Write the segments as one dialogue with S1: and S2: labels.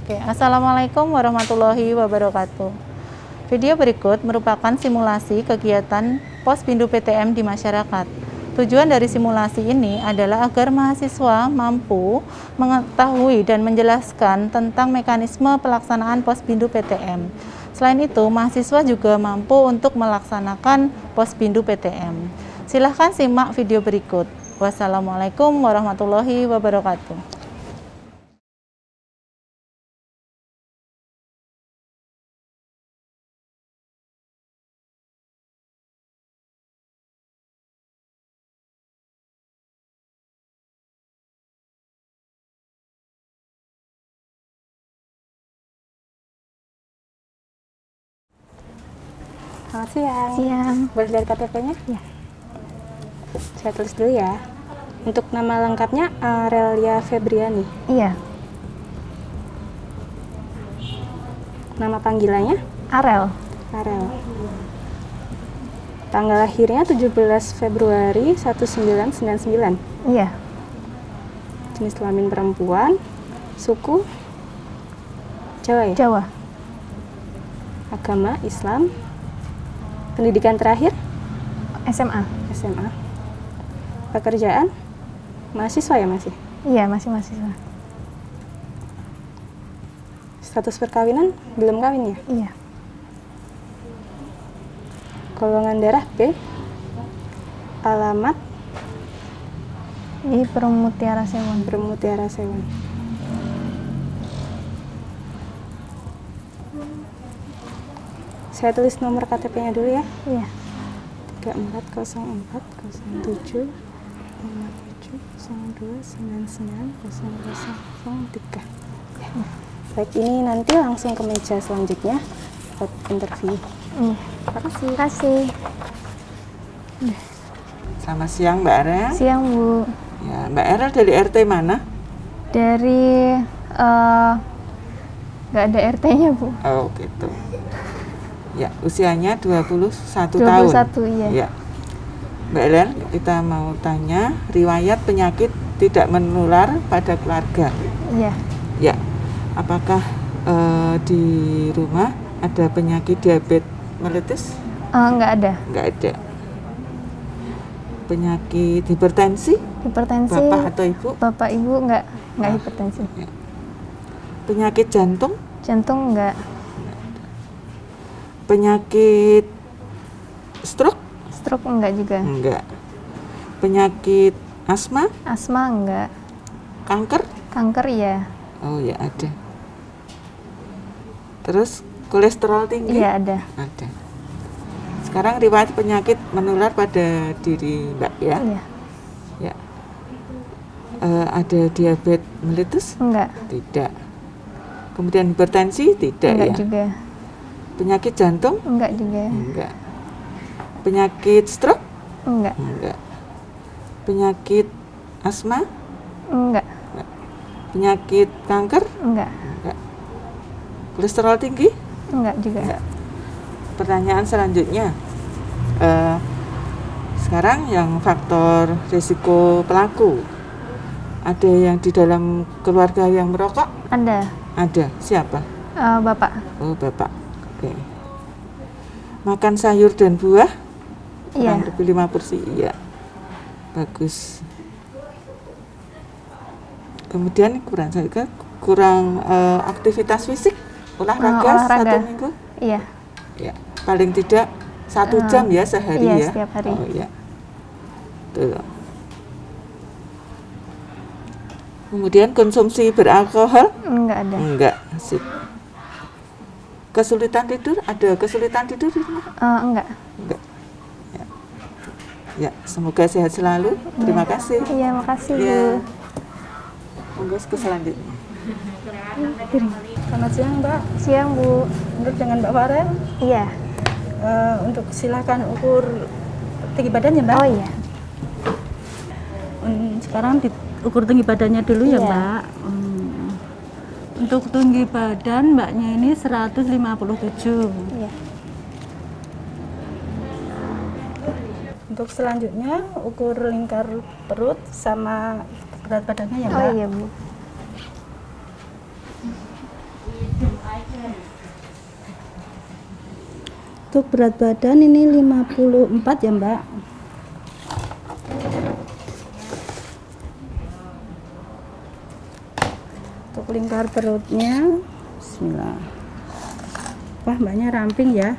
S1: Oke, Assalamualaikum warahmatullahi wabarakatuh. Video berikut merupakan simulasi kegiatan Posbindu PTM di masyarakat. Tujuan dari simulasi ini adalah agar mahasiswa mampu mengetahui dan menjelaskan tentang mekanisme pelaksanaan Posbindu PTM. Selain itu, mahasiswa juga mampu untuk melaksanakan Posbindu PTM. Silahkan simak video berikut. Wassalamualaikum warahmatullahi wabarakatuh.
S2: Selamat siang.
S3: Siang.
S2: Boleh lihat KTP-nya?
S3: Ya.
S2: Saya tulis dulu ya. Untuk nama lengkapnya Aurelia Febriani.
S3: Iya.
S2: Nama panggilannya?
S3: Arel.
S2: Arel. Tanggal lahirnya 17 Februari 1999.
S3: Iya.
S2: Jenis kelamin perempuan. Suku Jawa ya?
S3: Jawa.
S2: Agama Islam. Pendidikan terakhir?
S3: SMA.
S2: SMA. Pekerjaan? Mahasiswa ya masih?
S3: Iya, masih mahasiswa.
S2: Status perkawinan? Belum kawin ya?
S3: Iya.
S2: Golongan darah B. Alamat
S3: Di Permutiara Sewon.
S2: Permutiara Sewon. Saya tulis nomor KTP-nya dulu ya.
S3: Iya.
S2: 340407 5702990003. Baik, ini nanti langsung ke meja selanjutnya buat interview.
S3: Terima kasih.
S4: Selamat siang Mbak Arel.
S3: Siang, Bu.
S4: Ya, Mbak Arel dari RT mana?
S3: Dari nggak ada RT-nya, Bu.
S4: Oh gitu. Ya, usianya 21
S3: 21,
S4: tahun.
S3: iya.
S4: Ya. Mbak Arel, kita mau tanya riwayat penyakit tidak menular pada keluarga.
S3: Iya.
S4: Ya. Apakah di rumah ada penyakit diabetes mellitus?
S3: Nggak ada.
S4: Enggak ada. Penyakit hipertensi?
S3: Hipertensi.
S4: Bapak atau Ibu?
S3: Bapak, Ibu nggak hipertensi.
S4: Ya. Penyakit jantung?
S3: Jantung nggak.
S4: Penyakit stroke?
S3: Stroke nggak juga.
S4: Enggak. Penyakit asma?
S3: Asma nggak.
S4: Kanker?
S3: Kanker ya.
S4: Oh ya ada. Terus kolesterol tinggi?
S3: Iya, ada.
S4: Ada. Sekarang riwayat penyakit menular pada diri Mbak ya?
S3: Iya.
S4: Ya. Ada diabetes mellitus?
S3: Enggak.
S4: Tidak. Kemudian hipertensi? Tidak
S3: Enggak
S4: ya?
S3: juga.
S4: Penyakit jantung?
S3: Enggak juga.
S4: Enggak. Penyakit stroke?
S3: Enggak.
S4: Enggak. Penyakit asma?
S3: Enggak.
S4: Penyakit kanker?
S3: Enggak.
S4: Enggak. Kolesterol tinggi?
S3: Enggak juga.
S4: Enggak. Pertanyaan selanjutnya, sekarang yang faktor risiko pelaku, ada yang di dalam keluarga yang merokok?
S3: Ada.
S4: Ada. Siapa?
S3: Bapak.
S4: Oh, Bapak. Oke. Makan sayur dan buah?
S3: Iya.
S4: Kurang lebih 5 porsi. Iya. Bagus. Kemudian kurang aktivitas fisik, olahraga. 1 minggu?
S3: Iya.
S4: Ya, paling tidak 1 jam ya sehari
S3: iya,
S4: ya.
S3: setiap hari.
S4: Oh ya. Tuh. Kemudian konsumsi beralkohol?
S3: Enggak ada.
S4: Enggak. Sip. Kesulitan tidur? Ada kesulitan tidur di rumah?
S3: Enggak.
S4: Enggak. Ya. Ya, semoga sehat selalu. Terima kasih.
S3: Iya, makasih,
S4: Ya.
S3: Bu.
S4: Monggo ke selanjutnya.
S5: Selamat siang Mbak,
S3: Siang, Bu.
S5: menurut dengan Mbak Farel,
S3: Iya.
S5: untuk silakan ukur tinggi badan ya Mbak.
S3: Oh iya.
S5: Sekarang diukur tinggi badannya dulu ya
S3: Iya.
S5: Mbak. Untuk tinggi badan Mbaknya ini 157.
S3: Iya.
S5: Untuk selanjutnya ukur lingkar perut sama berat badannya ya Mbak.
S3: Oh iya, Bu.
S5: Untuk berat badan ini 54 ya Mbak. Untuk lingkar perutnya, bismillah. Wah, Mbaknya ramping ya.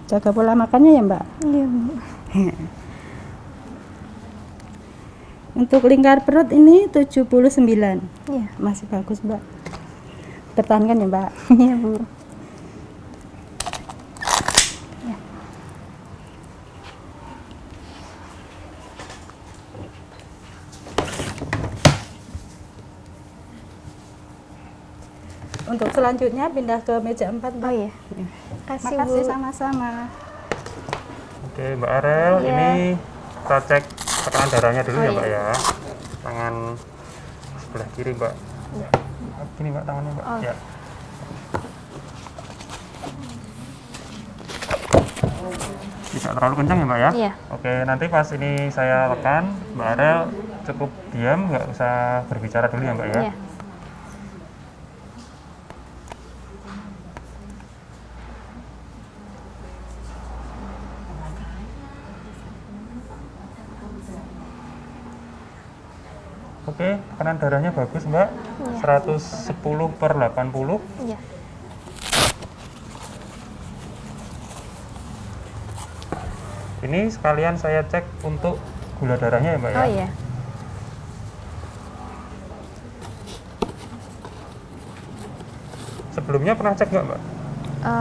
S5: Jaga pola makannya ya Mbak.
S3: Iya, Bu.
S5: Untuk lingkar perut ini 79.
S3: Iya.
S5: Masih bagus Mbak. Pertahankan ya Mbak.
S3: Iya, Bu.
S5: Untuk selanjutnya pindah ke meja 4 Mbak.
S3: Oh iya. Kasih,
S5: Makasih
S3: Bu.
S5: sama-sama.
S6: Oke, Mbak Arel,
S3: Iya.
S6: ini kita cek tekanan darahnya dulu
S3: Oh,
S6: ya,
S3: iya.
S6: Mbak ya. Tangan sebelah kiri, Mbak.
S3: Iya.
S6: Gini, Mbak, tangannya, Mbak.
S3: Oh.
S6: Ya. Tidak terlalu kencang ya, Mbak ya?
S3: Iya.
S6: Oke, nanti pas ini saya tekan, Mbak Arel cukup diam, nggak usah berbicara dulu ya, Mbak ya.
S3: Iya.
S6: Oke, tekanan darahnya bagus, Mbak. 110/80.
S3: Iya.
S6: Ini sekalian saya cek untuk gula darahnya ya, Mbak ya.
S3: Oh iya.
S6: Sebelumnya pernah cek nggak, Mbak?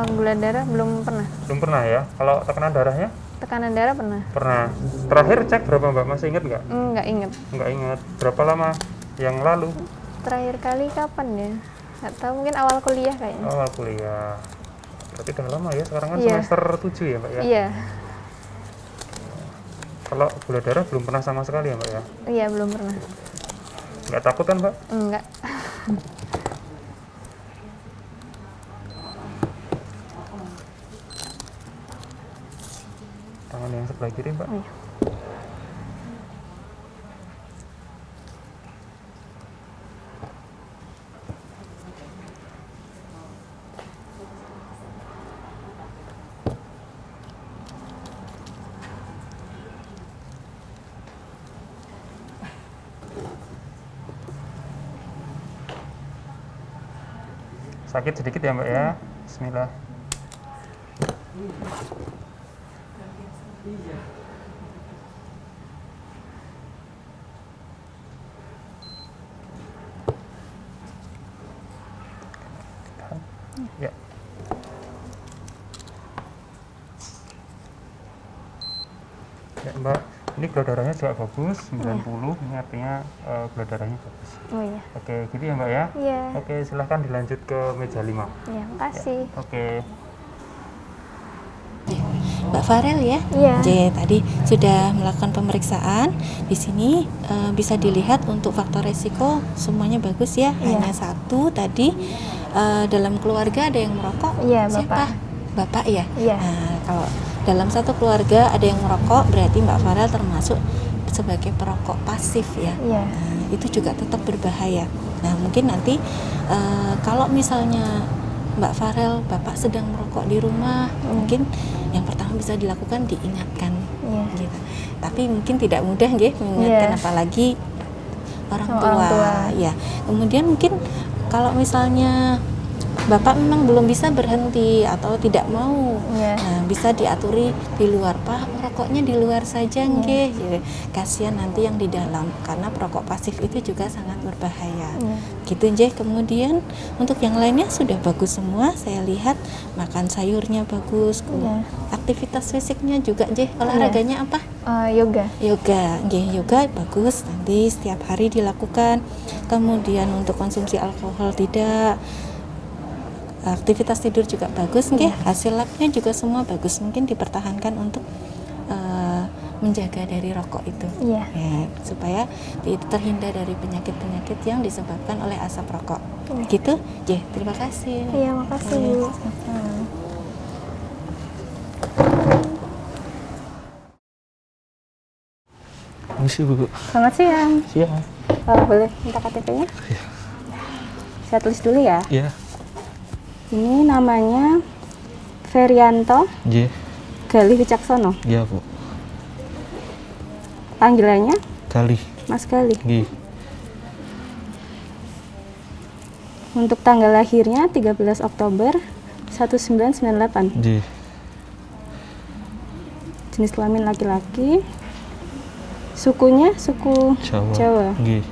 S3: Gula darah belum pernah.
S6: Belum pernah ya. Kalau tekanan darahnya
S3: Tekanan darah pernah.
S6: pernah. Terakhir cek berapa, Mbak? Masih ingat nggak?
S3: Nggak inget.
S6: Nggak ingat. Berapa lama yang lalu?
S3: Terakhir kali kapan ya? Nggak tahu, mungkin awal kuliah kayaknya.
S6: Awal kuliah. Berarti udah lama ya. Sekarang kan
S3: Iya.
S6: semester 7 ya, Mbak ya.
S3: Iya.
S6: Kalau gula darah belum pernah sama sekali ya, Mbak ya.
S3: Iya, belum pernah.
S6: Nggak takut kan, Mbak?
S3: Enggak.
S6: Tangan yang sebelah kiri, Mbak.
S3: Oh, iya.
S6: Sakit sedikit ya, Mbak ya. Bismillah. Ya. Ya, Mbak. Ini gula darahnya juga bagus, 90. Ini artinya gula darahnya bagus.
S3: Oh iya.
S6: Oke, gitu ya, Mbak ya.
S3: Iya.
S6: Oke, silahkan dilanjut ke meja 5.
S3: Iya, makasih.
S6: Oke.
S2: Mbak Farel ya.
S3: Iya.
S2: Jadi tadi sudah melakukan pemeriksaan. Di sini bisa dilihat untuk faktor resiko semuanya bagus ya.
S3: Iya.
S2: Hanya satu tadi dalam keluarga ada yang merokok.
S3: Iya,
S2: Siapa? Bapak ya.
S3: Iya.
S2: Nah, kalau dalam satu keluarga ada yang merokok, berarti Mbak Farel termasuk sebagai perokok pasif ya.
S3: Iya.
S2: Nah, itu juga tetap berbahaya. Nah, mungkin nanti kalau misalnya Mbak Farel, Bapak sedang merokok di rumah, mungkin yang pertama bisa dilakukan diingatkan,
S3: Iya.
S2: gitu. Tapi mungkin tidak mudah, nggih, mengingatkan
S3: Iya.
S2: apalagi orang
S3: Sama
S2: tua.
S3: orang tua.
S2: Ya, kemudian mungkin kalau misalnya Bapak memang belum bisa berhenti atau tidak mau,
S3: Iya.
S2: nah bisa diaturi di luar, Pak, merokoknya di luar saja, nggih. Gitu. Kasihan nanti yang di dalam, karena perokok pasif itu juga sangat berbahaya.
S3: Iya.
S2: Gitu, nggih. Kemudian untuk yang lainnya sudah bagus semua, saya lihat makan sayurnya bagus,
S3: Iya.
S2: aktivitas fisiknya juga, nggih. Olahraganya apa?
S3: Yoga.
S2: Yoga, nggih, yoga bagus, nanti setiap hari dilakukan. Kemudian untuk konsumsi alkohol tidak, aktivitas tidur juga bagus, nggih. Hasil labnya juga semua bagus, mungkin dipertahankan untuk menjaga dari rokok itu.
S3: Iya.
S2: Ya, supaya terhindar dari penyakit-penyakit yang disebabkan oleh asap rokok. Gitu, nggih. Terima kasih.
S3: Iya, makasih, Bu.
S6: Misi, Bu.
S5: Selamat siang.
S6: Siap.
S5: Boleh minta KTP-nya? Saya tulis dulu ya.
S6: Iya.
S7: Ini namanya Ferianto
S8: Nggih.
S7: Galih Wicaksono.
S8: Iya, Bu.
S7: Panggilannya
S8: Galih.
S7: Mas Galih.
S8: Nggih.
S7: Untuk tanggal lahirnya 13 Oktober 1998.
S8: Nggih.
S7: Jenis kelamin laki-laki. Sukunya suku Jawa.
S8: Nggih.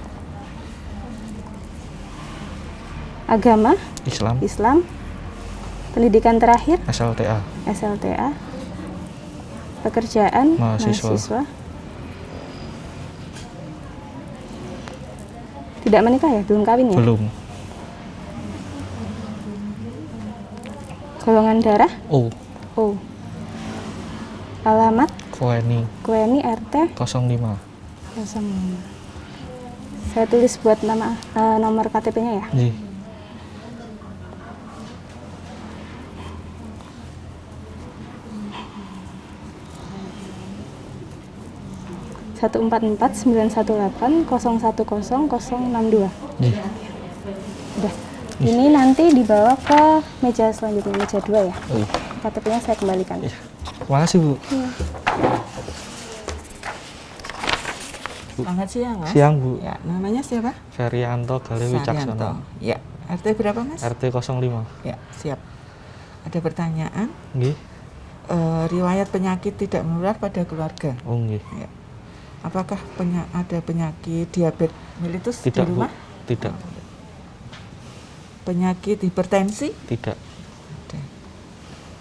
S7: Agama
S8: Islam.
S7: Islam. Pendidikan terakhir
S8: SLTA.
S7: SLTA. Pekerjaan
S8: Mahasiswa.
S7: Tidak menikah ya? Belum kawin ya?
S8: Belum.
S7: Golongan darah
S8: O.
S7: O. Alamat
S8: Koeni
S7: Koeni RT
S8: 05.
S7: 05. Saya tulis buat nama nomor KTP-nya ya.
S8: Nggih.
S7: 144-918-010-062.
S8: Nggih.
S7: Udah. Ini nanti dibawa ke meja selanjutnya, meja 2 ya.
S8: Oh, iya.
S7: KTP-nya saya kembalikan.
S8: Iya. Makasih, Bu.
S4: Selamat siang, Mas.
S8: Siang, Bu.
S4: Ya, namanya siapa?
S8: Ferianto Galih Wicaksono.
S4: Ya, RT berapa, Mas?
S8: RT 05.
S4: Ya, siap. Ada pertanyaan?
S8: Nggih.
S4: Riwayat penyakit tidak menular pada keluarga.
S8: Oh, nggih.
S4: Ya. Apakah ada penyakit diabetes mellitus
S8: Tidak,
S4: di rumah?
S8: Bu. Tidak.
S4: Penyakit hipertensi?
S8: Tidak.
S4: Ada.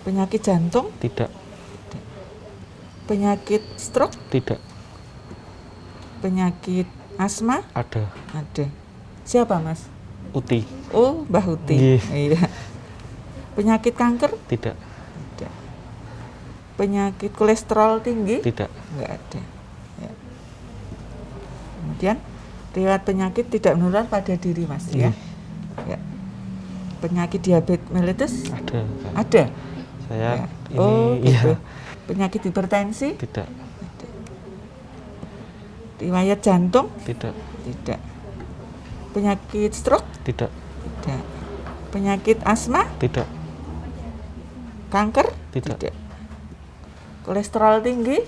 S4: Penyakit jantung?
S8: Tidak.
S4: Penyakit stroke?
S8: Tidak.
S4: Penyakit asma?
S8: Ada.
S4: Ada. Siapa, Mas?
S8: Uti.
S4: Oh, Mbah Uti.
S8: Nggih.
S4: Iya. Penyakit kanker?
S8: Tidak.
S4: Ada. Penyakit kolesterol tinggi?
S8: Tidak.
S4: Enggak ada. Ya. Kemudian riwayat penyakit tidak menular pada diri, Mas, ya. Ya. Penyakit diabetes mellitus?
S8: Ada.
S4: Ada.
S8: Saya
S4: Ya.
S8: ini
S4: Oh, gitu.
S8: iya.
S4: Penyakit hipertensi?
S8: Tidak.
S4: Ada. Riwayat jantung?
S8: Tidak.
S4: Tidak. Penyakit stroke?
S8: Tidak.
S4: Tidak. Penyakit asma?
S8: Tidak.
S4: Kanker?
S8: Tidak.
S4: Kolesterol tinggi?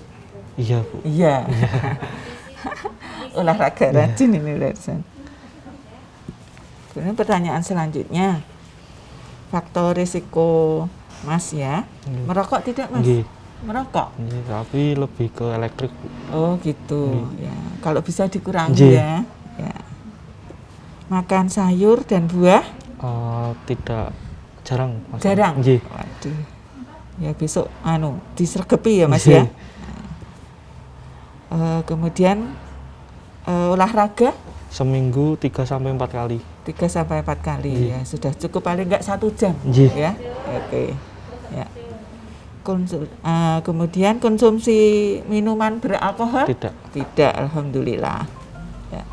S8: Iya, Bu.
S4: Iya. Olahraga rajin ini, Lersen. Kemudian pertanyaan selanjutnya. Faktor risiko Mas ya.
S8: Nggih.
S4: Merokok tidak, Mas?
S8: Nggih.
S4: Merokok?
S8: Nggih, tapi lebih ke elektrik, Bu.
S4: Oh, gitu. Ya, kalau bisa dikurangi
S8: Nggih.
S4: ya. Ya. Makan sayur dan buah?
S8: Tidak. Jarang, Mas.
S4: Jarang.
S8: Nggih.
S4: Waduh. Ya besok disergepi ya, Mas
S8: Nggih.
S4: ya. Kemudian olahraga
S8: Seminggu 3 sampai 4 kali.
S4: 3 sampai 4 kali.
S8: Nggih.
S4: Ya, sudah cukup, paling enggak 1 jam.
S8: Nggih.
S4: Ya. Oke. Ya. Kemudian konsumsi minuman beralkohol?
S8: Tidak.
S4: Tidak, alhamdulillah. Ya.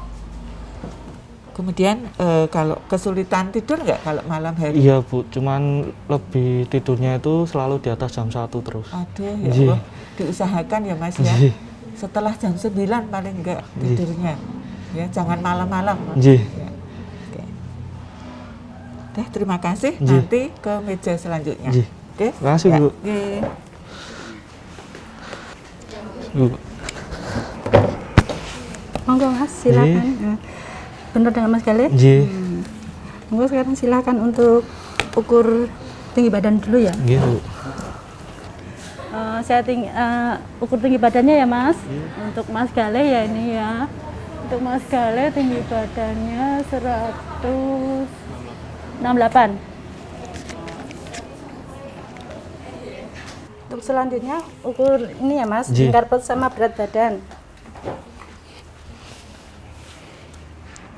S4: Kemudian kalau kesulitan tidur nggak kalau malam hari?
S8: Iya, Bu. Cuman lebih tidurnya itu selalu di atas jam 1 terus.
S4: Aduh, ya
S8: Nggih.
S4: Allah. Diusahakan ya, Mas ya.
S8: Nggih.
S4: Setelah jam 9 paling enggak
S8: Nggih.
S4: tidurnya. Ya, jangan malam-malam.
S8: Nggih.
S4: Ya. Oke. Deh, terima kasih.
S8: Nggih.
S4: Nanti ke meja selanjutnya.
S8: Nggih.
S4: Oke.
S8: Terima kasih,
S4: Ya.
S8: Bu.
S4: Nggih.
S8: Bu.
S5: Monggo Mas, silakan. Benar dengan Mas Galih?
S8: Nggih.
S5: Monggo sekarang silakan untuk ukur tinggi badan dulu ya.
S8: Nggih, Bu.
S1: Saya ukur tinggi badannya ya, Mas. Untuk Mas Galih ya ini ya. Untuk Mas Galih tinggi badannya 168.
S5: Untuk selanjutnya ukur ini ya Mas,
S8: Nggih.
S5: lingkar perut sama berat badan.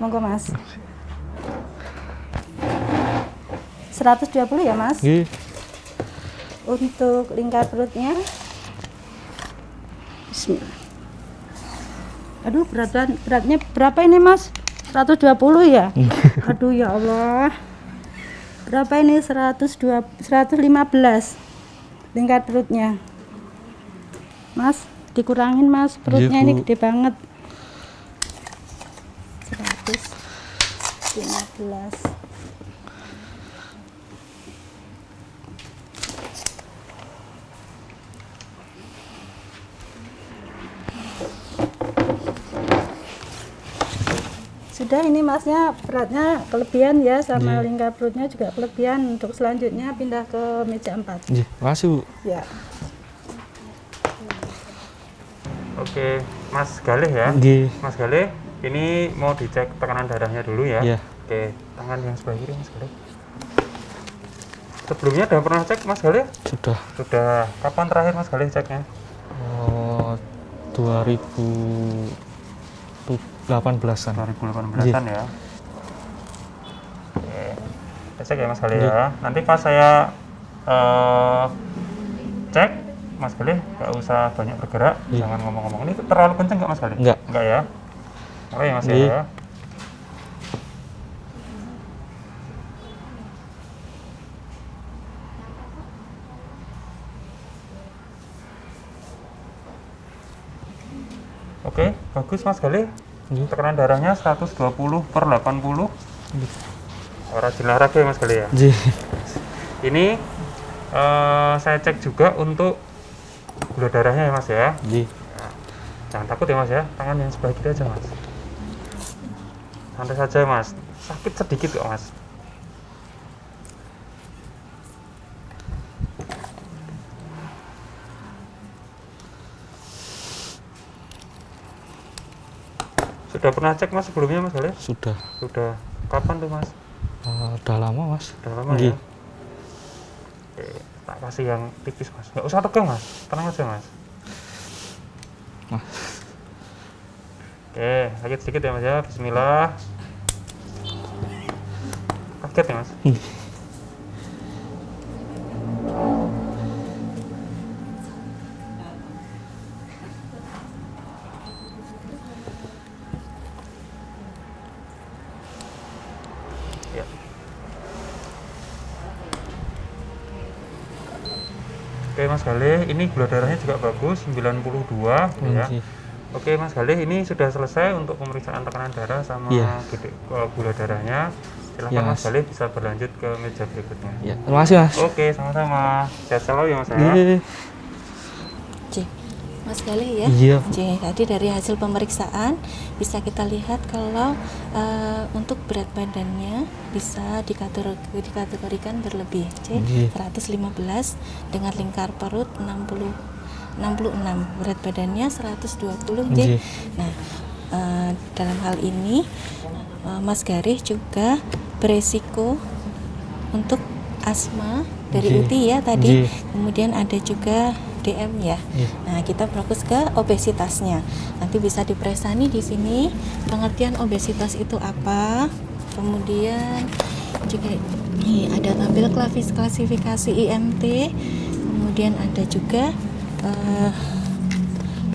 S5: Monggo Mas. 120 ya Mas.
S8: Nggih.
S5: Untuk lingkar perutnya. Bismillah. Aduh, beratnya berapa ini Mas? 120 ya? Aduh ya Allah. Berapa ini? 115 lingkar perutnya. Mas, dikurangin Mas, perutnya
S8: Iya,
S5: ini
S8: Bu.
S5: gede banget. 115. Sudah, ini masnya beratnya kelebihan ya, sama
S8: Iya.
S5: lingkar perutnya juga kelebihan. Untuk selanjutnya pindah ke meja 4.
S8: Nggih, makasih Bu.
S5: Ya.
S6: Oke, Mas Galih ya.
S8: Nggih.
S6: Mas Galih, ini mau dicek tekanan darahnya dulu ya.
S8: Iya.
S6: Oke, tangan yang sebelah kiri Mas Galih. Sebelumnya udah pernah cek Mas Galih?
S8: Sudah.
S6: Sudah. Kapan terakhir Mas Galih ceknya?
S8: 2018-an.
S6: 2018-an ya. Oke. Kita cek ya Mas Galih ya. Nanti pas saya cek, Mas Galih nggak usah banyak bergerak,
S8: Iya.
S6: jangan ngomong-ngomong. Ini terlalu kenceng nggak Mas Galih?
S8: Nggak.
S6: Nggak ya? Oke Mas
S8: Iya.
S6: ya. Oke, bagus Mas Galih.
S8: Nggih.
S6: Tekanan darahnya 120/80. Rajin olahraga ya Mas Galih ya.
S8: Nggih.
S6: Ini saya cek juga untuk gula darahnya ya Mas ya.
S8: Nggih.
S6: Jangan takut ya Mas ya. Tangan yang sebelah kiri aja Mas. Santai saja Mas. Sakit sedikit kok Mas. Sudah pernah cek Mas sebelumnya Mas Galih?
S8: Sudah.
S6: Sudah. Kapan tuh Mas?
S8: Udah lama Mas.
S6: Udah lama
S8: Nggih.
S6: ya? Oke, tak kasih yang tipis Mas. Nggak usah tegang Mas. Tenang aja Mas.
S8: Mas.
S6: Oke, sakit sedikit ya Mas ya. Bismillah. Kaget ya Mas? Ya. Oke Mas Galih, ini gula darahnya juga bagus, 92 ya.
S8: Nggih.
S6: Oke Mas Galih, ini sudah selesai untuk pemeriksaan tekanan darah sama
S8: Iya.
S6: gula darahnya. Silakan
S8: Iya,
S6: Mas
S8: Mas.
S6: Galih bisa berlanjut ke meja berikutnya.
S8: Ya, terima kasih Mas.
S6: Oke, sama-sama. Sehat selalu ya Mas ya.
S8: Nggih.
S2: Cik, Mas Galih ya.
S8: Iya.
S2: Cik, tadi dari hasil pemeriksaan bisa kita lihat kalau untuk berat badannya bisa dikategorikan berlebih. Cik,
S8: Iya.
S2: 115 dengan lingkar perut 66, berat badannya 120.
S8: Iya.
S2: Cik. Nah, dalam hal ini Mas Galih juga beresiko untuk asma dari
S8: Iya.
S2: UTI ya tadi.
S8: Iya.
S2: Kemudian ada juga DM ya.
S8: Iya.
S2: Nah, kita fokus ke obesitasnya. Nanti bisa dipresani di sini pengertian obesitas itu apa. Kemudian juga ada tampil klasifikasi IMT. Kemudian ada juga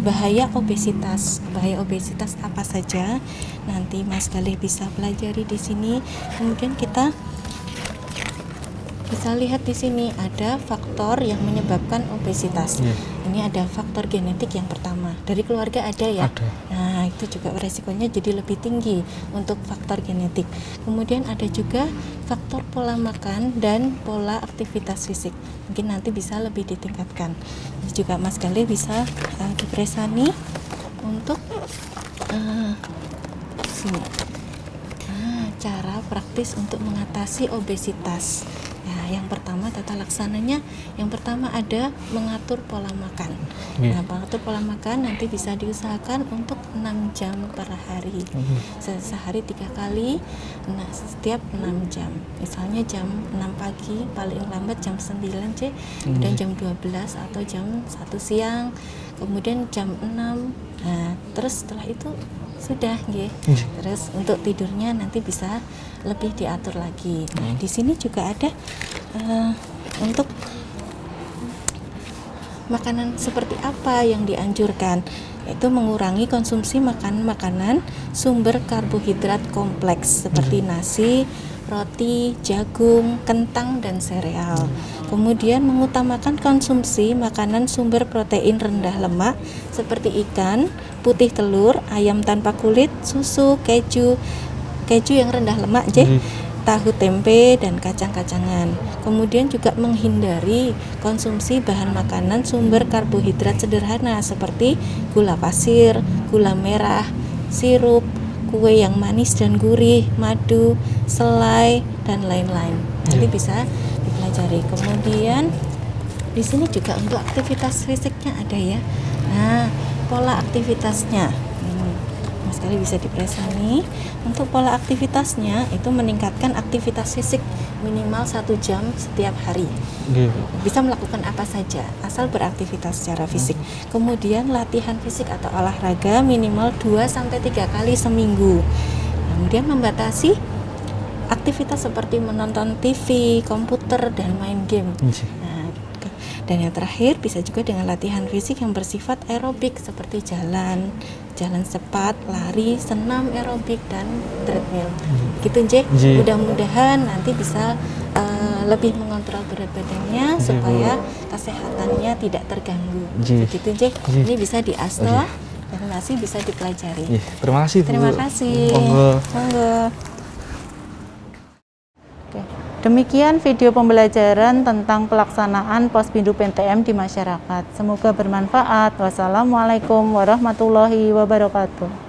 S2: bahaya obesitas. Bahaya obesitas apa saja? Nanti Mas Galih bisa pelajari di sini. Kemudian kita bisa lihat di sini ada faktor yang menyebabkan obesitas.
S8: Iya.
S2: Ini ada faktor genetik yang pertama. Dari keluarga ada ya?
S8: Ada.
S2: Nah, itu juga resikonya jadi lebih tinggi untuk faktor genetik. Kemudian ada juga faktor pola makan dan pola aktivitas fisik. Mungkin nanti bisa lebih ditingkatkan. Ini juga Mas Galih bisa dipresani untuk sini. Nah, cara praktis untuk mengatasi obesitas. Nah, yang pertama tata laksananya, yang pertama ada mengatur pola makan.
S8: Iya.
S2: Nah, mengatur pola makan nanti bisa diusahakan untuk 6 jam per hari. Sehari 3 kali, nah, setiap 6 jam. Misalnya jam 6 pagi, paling lambat jam 9 C, dan jam 12 atau jam 1 siang, kemudian jam 6. Nah, terus setelah itu sudah, nggih. Terus untuk tidurnya nanti bisa lebih diatur lagi. Nah, di sini juga ada untuk makanan seperti apa yang dianjurkan, yaitu mengurangi konsumsi makanan sumber karbohidrat kompleks seperti nasi, roti, jagung, kentang, dan sereal. Kemudian mengutamakan konsumsi makanan sumber protein rendah lemak seperti ikan, putih telur, ayam tanpa kulit, susu, keju yang rendah lemak, tahu tempe, dan kacang-kacangan. Kemudian juga menghindari konsumsi bahan makanan sumber karbohidrat sederhana seperti gula pasir, gula merah, sirup, kue yang manis dan gurih, madu, selai, dan lain-lain. Nanti bisa dipelajari. Kemudian di sini juga untuk aktivitas fisiknya ada ya. Nah, pola aktivitasnya. Mas sekali bisa diperiksa nih. Untuk pola aktivitasnya itu meningkatkan aktivitas fisik minimal 1 jam setiap hari.
S8: Nggih.
S2: Bisa melakukan apa saja asal beraktivitas secara fisik. Kemudian latihan fisik atau olahraga minimal 2-3 kali seminggu. Kemudian membatasi aktivitas seperti menonton TV, komputer, dan main game. Nah, dan yang terakhir bisa juga dengan latihan fisik yang bersifat aerobik seperti jalan cepat, lari, senam aerobik, dan treadmill. Gitu J. Mudah-mudahan nanti bisa lebih mengontrol berat badannya supaya kesehatannya tidak terganggu. Begitu J. Ini bisa diasto dan masih bisa dipelajari.
S8: Terima kasih Bu.
S2: Terima kasih. Monggo.
S1: Oke. Demikian video pembelajaran tentang pelaksanaan Posbindu PTM di masyarakat. Semoga bermanfaat. Wassalamualaikum warahmatullahi wabarakatuh.